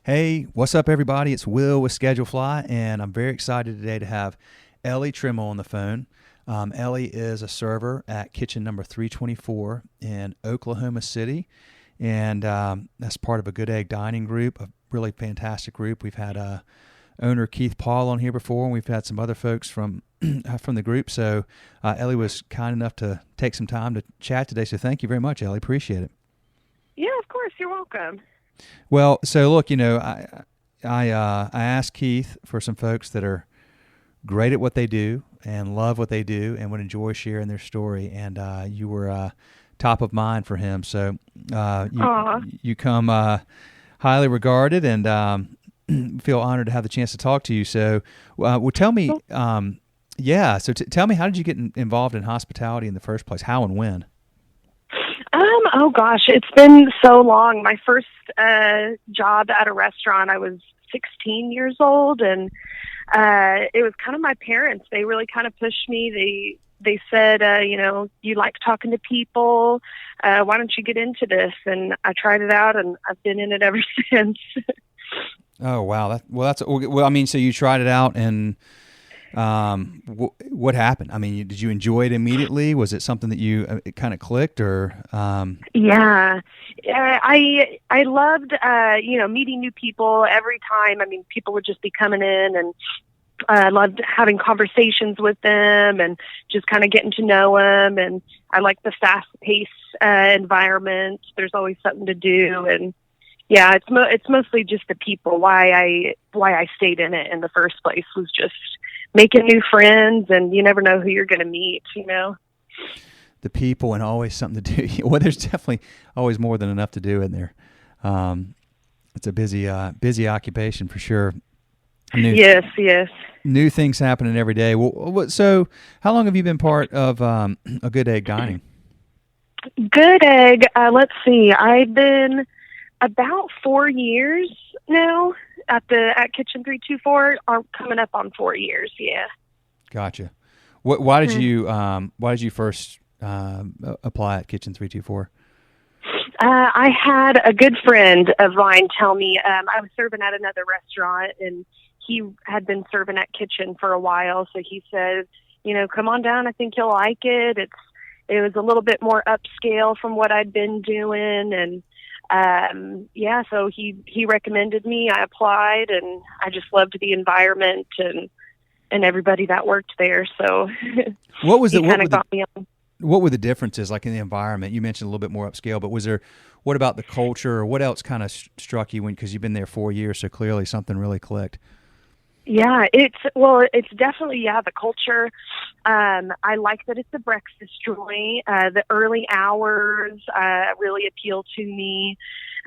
Hey, what's up, everybody? It's Will with Schedule Fly, and I'm very excited today to have Elle Trimmell on the phone. Ellie is a server at kitchen number 324 in Oklahoma City, and that's part of a Good Egg Dining group, a really fantastic group. We've had owner Keith Paul on here before, and we've had some other folks from from the group. So Ellie was kind enough to take some time to chat today. So thank you very much, Ellie. Appreciate it. Yeah, of course. You're welcome. Well, so look, I asked Keith for some folks that are great at what they do and love what they do and would enjoy sharing their story, and you were top of mind for him. So Aw. you come highly regarded, and feel honored to have the chance to talk to you. So, well, tell me, yeah. So tell me, how did you get involved in hospitality in the first place? How and when? Oh gosh, it's been so long. My first job at a restaurant, I was 16 years old, and it was kind of my parents. They really kind of pushed me. They said, you like talking to people. Why don't you get into this? And I tried it out, and I've been in it ever since. Oh wow! I mean, so you tried it out, and what happened? I mean, did you enjoy it immediately? Was it something that you it kind of clicked, or? Yeah, I loved meeting new people every time. I mean, people would just be coming in, and I loved having conversations with them and just kind of getting to know them. And I like the fast-paced environment. There's always something to do, and yeah, it's mostly just the people. Why I stayed in it in the first place was just making new friends, and you never know who you're going to meet. The people and always something to do. Well, there's definitely always more than enough to do in there. It's a busy occupation for sure. Yes. New things happening every day. Well, so how long have you been part of a Good Egg Dining? Good Egg. Let's see. I've been about 4 years now at Kitchen 324. Coming up on 4 years. Yeah. Gotcha. Why did you first apply at Kitchen 324? I had a good friend of mine tell me I was serving at another restaurant, and he had been serving at Kitchen for a while. So he said, come on down. I think you'll like it. It was a little bit more upscale from what I'd been doing, and so he recommended me. I applied, and I just loved the environment and everybody that worked there. So what was he kind of got me on. What were the differences like in the environment? You mentioned a little bit more upscale, but what about the culture, or what else kind of struck you because you've been there 4 years, so clearly something really clicked? Yeah, it's definitely, the culture. I like that it's a breakfast joint. The early hours really appeal to me.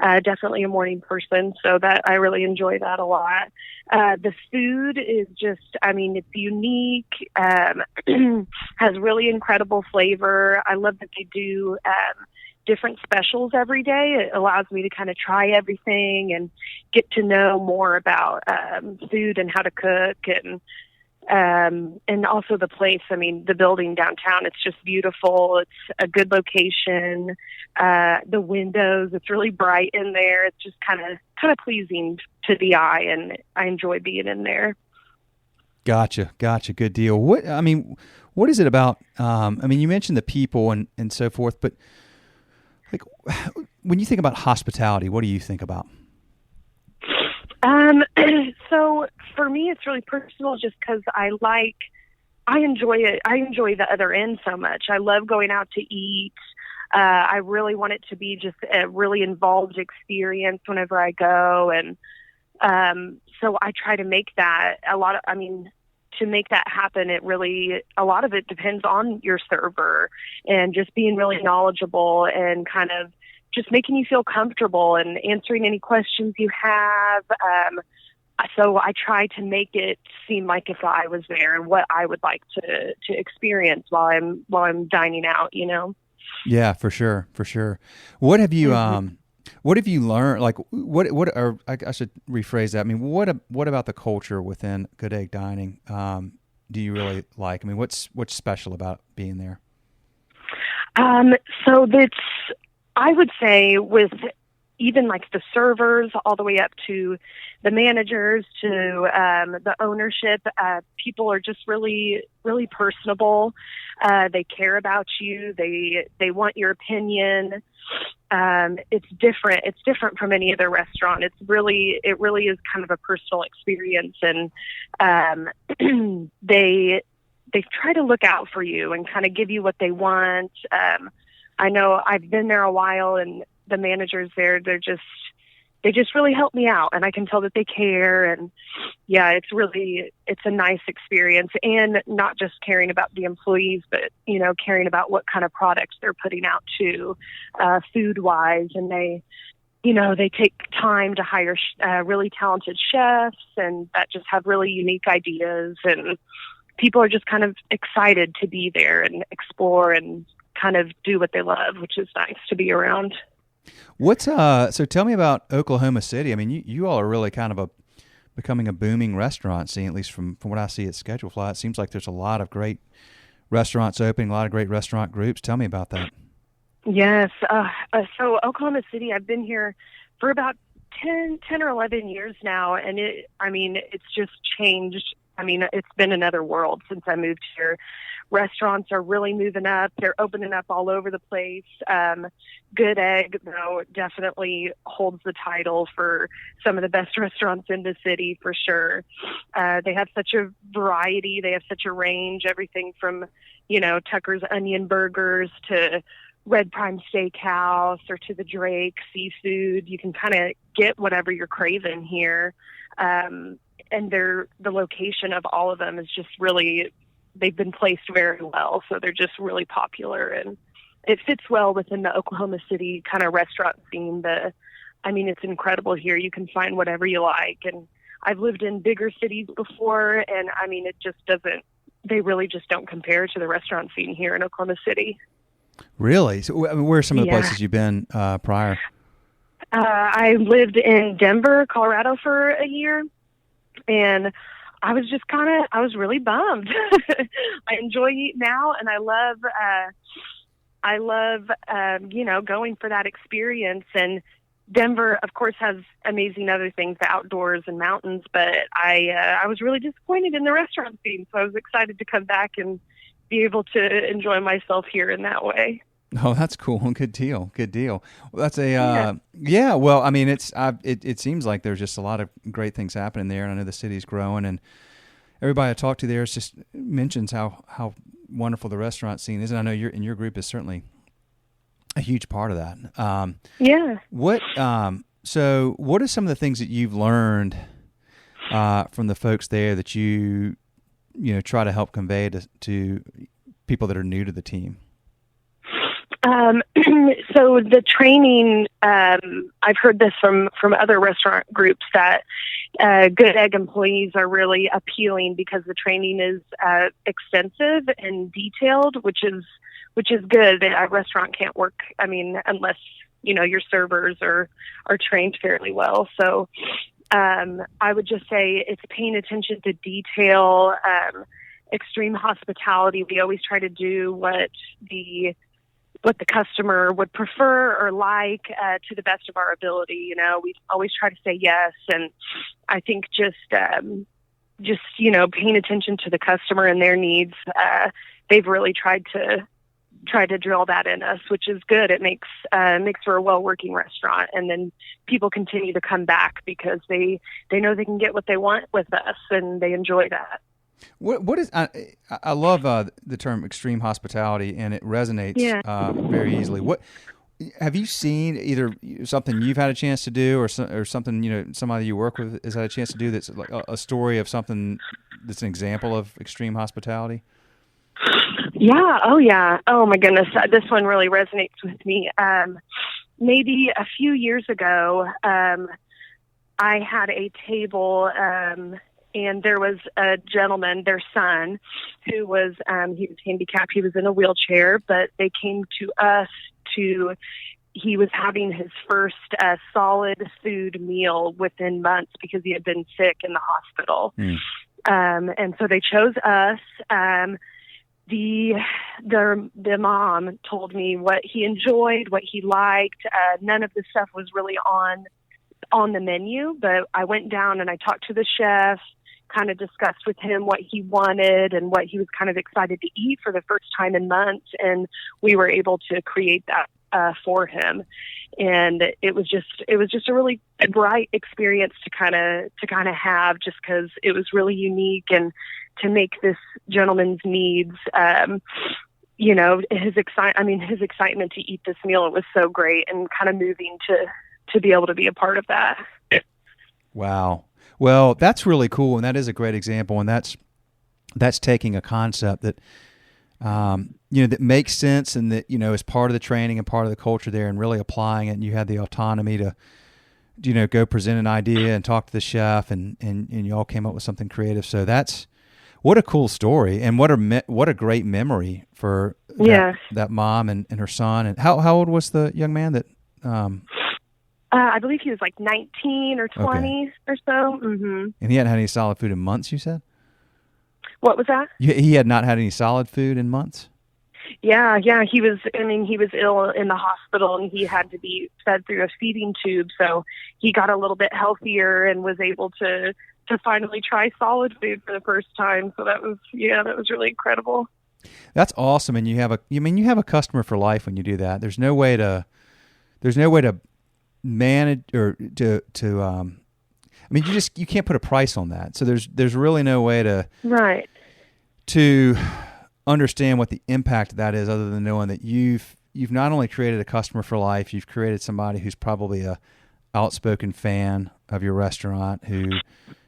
Definitely a morning person, so that I really enjoy that a lot. The food is just, it's unique, has really incredible flavor. I love that they do different specials every day. It allows me to kind of try everything and get to know more about food and how to cook, and also the place. The building downtown, it's just beautiful. It's a good location. The windows, it's really bright in there. It's just kind of pleasing to the eye, and I enjoy being in there. Gotcha. Good deal. What is it about? You mentioned the people and so forth, but like, when you think about hospitality, what do you think about? So for me, it's really personal, just because I enjoy it. I enjoy the other end so much. I love going out to eat. I really want it to be just a really involved experience whenever I go. And so I try to make that to make that happen, a lot of it depends on your server and just being really knowledgeable and kind of just making you feel comfortable and answering any questions you have. So I try to make it seem like if I was there and what I would like to experience while I'm dining out. Yeah, for sure. What have you what have you learned? Like, or I should rephrase that. What about the culture within Good Egg Dining do you really like? What's special about being there? So that's, I would say, with even like the servers all the way up to the managers to the ownership. People are just really, really personable. They care about you. They want your opinion. It's different. It's different from any other restaurant. It really is kind of a personal experience, and they try to look out for you and kind of give you what they want. I know I've been there a while, and the managers there, they just really help me out, and I can tell that they care. And yeah, it's a nice experience, and not just caring about the employees, but, caring about what kind of products they're putting out too, food wise. And they take time to hire really talented chefs, and that just have really unique ideas, and people are just kind of excited to be there and explore and kind of do what they love, which is nice to be around. So tell me about Oklahoma City. I mean, you all are really kind of becoming a booming restaurant scene, at least from what I see at Schedule Fly. It seems like there's a lot of great restaurants opening, a lot of great restaurant groups. Tell me about that. Yes. So Oklahoma City, I've been here for about 10 or 11 years now, and it's just changed. I mean, it's been another world since I moved here. Restaurants are really moving up. They're opening up all over the place. Good Egg, though, definitely holds the title for some of the best restaurants in the city, for sure. They have such a variety. They have such a range, everything from, Tucker's Onion Burgers to Red Prime Steakhouse or to the Drake Seafood. You can kind of get whatever you're craving here. And the location of all of them is just really, they've been placed very well. So they're just really popular, and it fits well within the Oklahoma City kind of restaurant scene. It's incredible here. You can find whatever you like. And I've lived in bigger cities before, and they really just don't compare to the restaurant scene here in Oklahoma City. Really? So where are some of the places you've been prior? I lived in Denver, Colorado for a year. And I was just I was really bummed. I enjoy eating out, and I love, going for that experience. And Denver, of course, has amazing other things, the outdoors and mountains, but I was really disappointed in the restaurant scene. So I was excited to come back and be able to enjoy myself here in that way. Oh, that's cool. Good deal. Well, that's well, I mean, it seems like there's just a lot of great things happening there, and I know the city's growing, and everybody I talk to there just mentions how wonderful the restaurant scene is, and I know your group is certainly a huge part of that. So what are some of the things that you've learned from the folks there that you try to help convey to people that are new to the team? So the training, I've heard this from other restaurant groups that Good Egg employees are really appealing because the training is extensive and detailed, which is good. A restaurant can't work, unless your servers are trained fairly well. So I would just say it's paying attention to detail, extreme hospitality. We always try to do what the customer would prefer or like to the best of our ability. We always try to say yes. And I think just paying attention to the customer and their needs, they've really tried to drill that in us, which is good. It makes for a well-working restaurant. And then people continue to come back because they know they can get what they want with us, and they enjoy that. What is I love the term extreme hospitality, and it resonates very easily. What have you seen, either something you've had a chance to do, or something somebody you work with has had a chance to do that's like a story of something that's an example of extreme hospitality? Yeah. Oh yeah. Oh my goodness. This one really resonates with me. Maybe a few years ago, I had a table, and there was a gentleman, their son, who was, he was handicapped. He was in a wheelchair, but they came to us he was having his first solid food meal within months because he had been sick in the hospital. And so they chose us. the mom told me what he enjoyed, what he liked. None of the stuff was really on the menu, but I went down and I talked to the chef, kind of discussed with him what he wanted and what he was kind of excited to eat for the first time in months, and we were able to create that for him. And it was just a really bright experience to kind of have, just because it was really unique, and to make this gentleman's needs, his excitement to eat this meal, it was so great, and kind of moving to be able to be a part of that. Wow. Well, that's really cool, and that is a great example, and that's taking a concept that that makes sense, and that is part of the training and part of the culture there, and really applying it. And you had the autonomy to go present an idea and talk to the chef, and you all came up with something creative. So what a cool story, and what a great memory for that mom and her son. And how old was the young man that? I believe he was like 19 or 20 or so. Mm-hmm. And he hadn't had any solid food in months, you said? What was that? He had not had any solid food in months? Yeah. He was ill in the hospital, and he had to be fed through a feeding tube. So he got a little bit healthier and was able to finally try solid food for the first time. So that was really incredible. That's awesome. And you have a customer for life when you do that. There's no way to manage or you can't put a price on that. So there's really no way to understand what the impact of that is, other than knowing that you've not only created a customer for life, you've created somebody who's probably a outspoken fan of your restaurant, who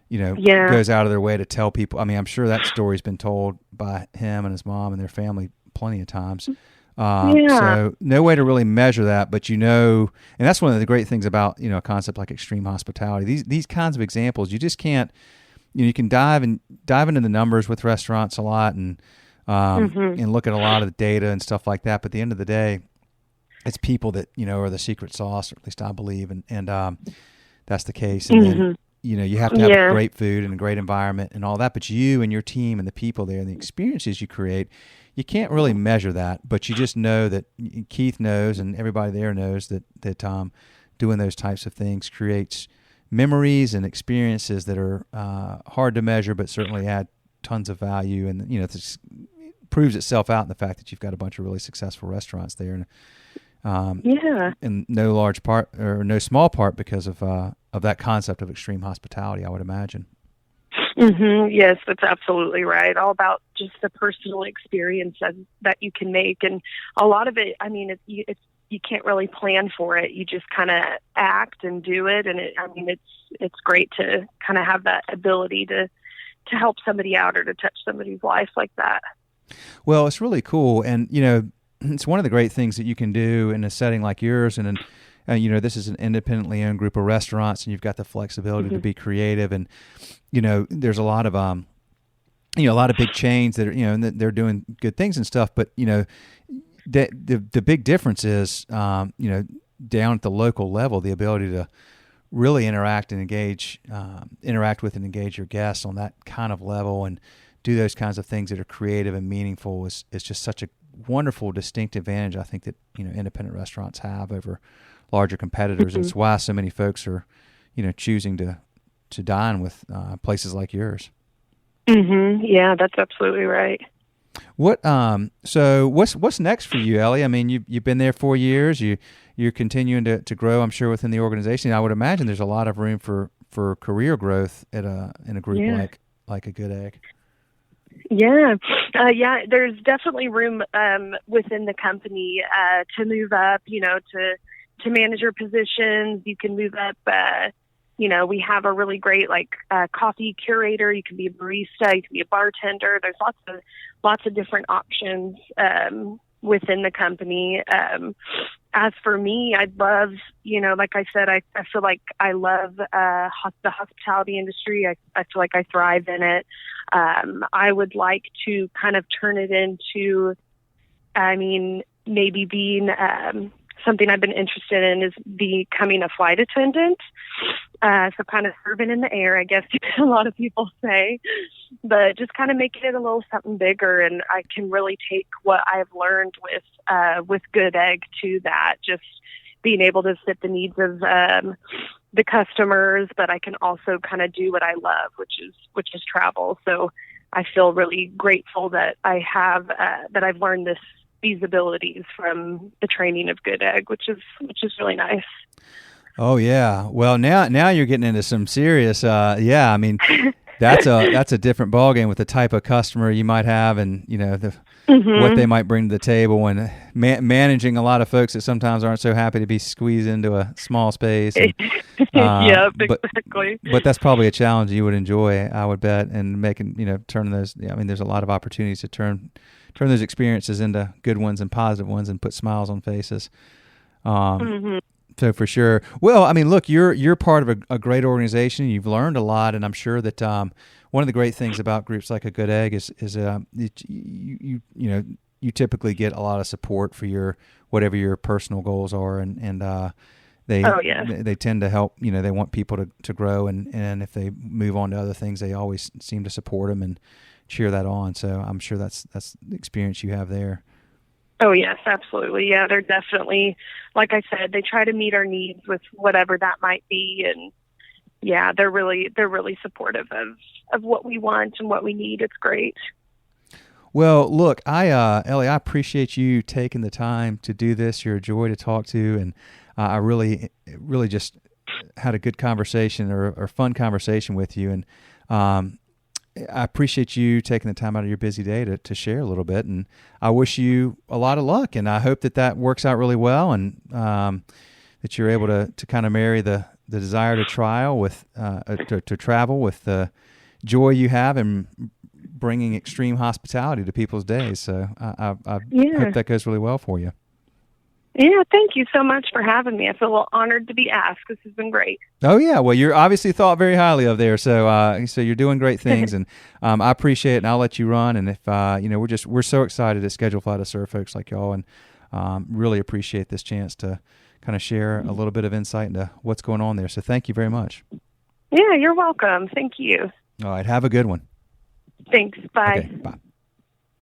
goes out of their way to tell people. I mean, I'm sure that story's been told by him and his mom and their family plenty of times. So no way to really measure that, but and that's one of the great things about a concept like extreme hospitality. These kinds of examples, you just can't. You can dive into the numbers with restaurants a lot, and look at a lot of the data and stuff like that. But at the end of the day, it's people that are the secret sauce, or at least I believe, and that's the case. And then you have to have great food and a great environment and all that. But you and your team and the people there and the experiences you create, you can't really measure that, but you just know that Keith knows, and everybody there knows that doing those types of things creates memories and experiences that are hard to measure, but certainly add tons of value. And this proves itself out in the fact that you've got a bunch of really successful restaurants there, and in no large part or no small part because of that concept of extreme hospitality, I would imagine. Mm-hmm. Yes, that's absolutely right. All about just the personal experience that you can make. And a lot of it, I mean, you can't really plan for it. You just kind of act and do it. And it's great to kind of have that ability to help somebody out or to touch somebody's life like that. Well, it's really cool. And, it's one of the great things that you can do in a setting like yours. And this is an independently owned group of restaurants, and you've got the flexibility to be creative. And, there's a lot of, a lot of big chains that are, and they're doing good things and stuff. But, the big difference is, down at the local level, the ability to really interact with and engage your guests on that kind of level, and do those kinds of things that are creative and meaningful is just such a wonderful, distinct advantage, I think, that, independent restaurants have over larger competitors. And it's why so many folks are, choosing to dine with places like yours. Mm-hmm. Yeah, that's absolutely right. So what's next for you, Ellie? I mean, you've been there 4 years. You're continuing to grow, I'm sure, within the organization. I would imagine there's a lot of room for career growth in a group like A Good Egg. Yeah. There's definitely room within the company to move up, to manager positions. You can move up. We have a really great coffee curator. You can be a barista. You can be a bartender. There's lots of different options within the company. As for me, I'd love, like I said, I feel like I love the hospitality industry. I feel like I thrive in it. I would like to kind of turn it into, maybe being something I've been interested in is becoming a flight attendant. So kind of serving in the air, I guess a lot of people say, but just kind of making it a little something bigger. And I can really take what I've learned with Good Egg to that, just being able to fit the needs of the customers, but I can also kind of do what I love, which is travel. So I feel really grateful that I have that I've learned these abilities from the training of Good Egg, which is really nice. Oh yeah. Well, now you're getting into some serious. Yeah, I mean, that's a different ballgame with the type of customer you might have, and what they might bring to the table, and managing a lot of folks that sometimes aren't so happy to be squeezed into a small space. And, yep, exactly. But that's probably a challenge you would enjoy, I would bet, and turning those. I mean, there's a lot of opportunities to turn those experiences into good ones and positive ones, and put smiles on faces. So for sure. Well, I mean, look, you're part of a great organization. You've learned a lot, and I'm sure that one of the great things about groups like a Good Egg is you typically get a lot of support for whatever your personal goals are, and they tend to help. They want people to grow, and if they move on to other things, they always seem to support them and cheer that on. So I'm sure that's the experience you have there. Oh, yes, absolutely. Yeah, they're definitely, like I said, they try to meet our needs with whatever that might be. And yeah, they're really supportive of what we want and what we need. It's great. Well, look, Ellie, I appreciate you taking the time to do this. You're a joy to talk to. And I really just had a good conversation or fun conversation with you. And I appreciate you taking the time out of your busy day to share a little bit, and I wish you a lot of luck, and I hope that works out really well, and that you're able to kind of marry the desire to travel with the joy you have in bringing extreme hospitality to people's days. So I hope that goes really well for you. Yeah, thank you so much for having me. I feel a little honored to be asked. This has been great. Oh yeah, well, you're obviously thought very highly of there, so you're doing great things, and I appreciate it. And I'll let you run. And if we're so excited at Schedule Fly to serve folks like y'all, and really appreciate this chance to kind of share a little bit of insight into what's going on there. So thank you very much. Yeah, you're welcome. Thank you. All right, have a good one. Thanks. Bye. Okay, bye.